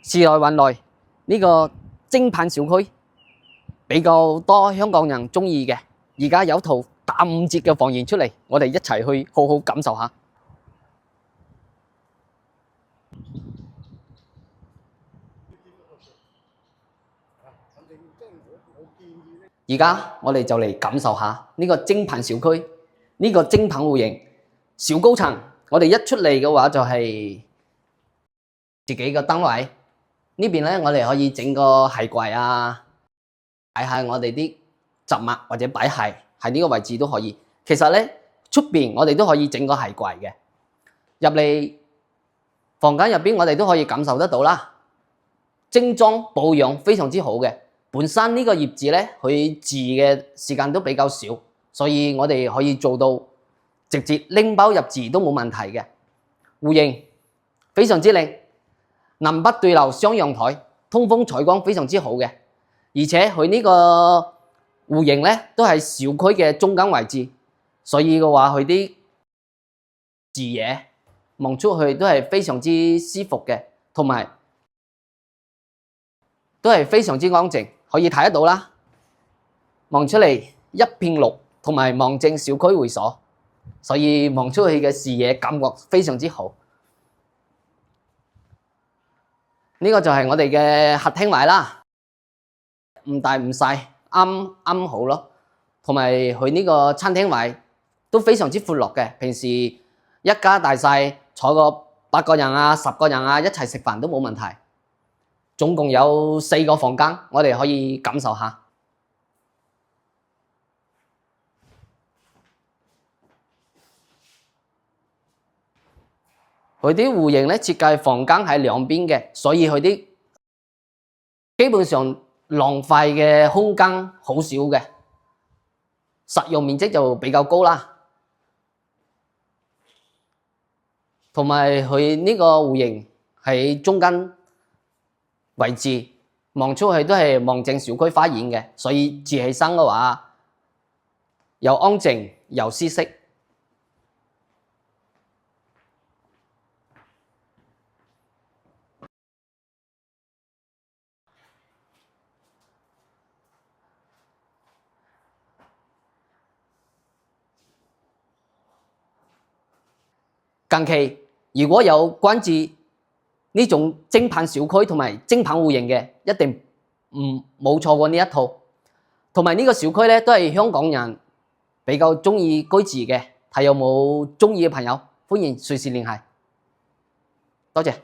時來運來，呢個蒸棒小區比較多香港人中意嘅，而家有套打5折嘅房源出嚟，我哋一齊去好好感受下。而家我哋就嚟感受下呢個蒸棒小區，呢個蒸棒戶型小高層，我哋一出嚟嘅話就係自己嘅單位。呢邊咧，我哋可以整個鞋櫃啊，擺下我哋啲雜物或者擺鞋喺呢個位置都可以。其實咧，出邊我哋都可以整個鞋櫃嘅。入嚟房間入邊，我哋都可以感受得到啦。精裝保養非常之好嘅。本身呢個業主咧，佢住嘅時間都比較少，所以我哋可以做到直接拎包入住都冇問題嘅。戶型非常之靚。南北對流雙陽台，通風採光非常之好嘅，而且佢呢個戶型咧都係小區嘅中間位置，所以嘅話佢啲視野望出去都係非常之舒服嘅，同埋都係非常之安靜，可以睇得到啦。望出嚟一片綠，同埋望正小區會所，所以望出去嘅視野感覺非常之好。呢個就係我哋嘅客廳位啦，唔大唔細，啱好咯。同埋佢呢個餐廳位都非常之闊落嘅，平時一家大細坐個8個人啊、10個人啊一齊食飯都冇問題。總共有4個房間，我哋可以感受下。佢啲戶型咧設計房間喺兩邊嘅，所以佢啲基本上浪費嘅空間好少嘅，實用面積就比較高啦。同埋佢呢個戶型喺中間位置，望出去都係望正小區花園嘅，所以住起身嘅話又安靜又舒適。近期如果有關注呢種蒸棒小區同埋蒸棒戶型嘅，一定冇錯過呢一套。同埋呢個小區咧都係香港人比較中意居住嘅，睇有冇中意嘅朋友，歡迎隨時聯繫。多謝。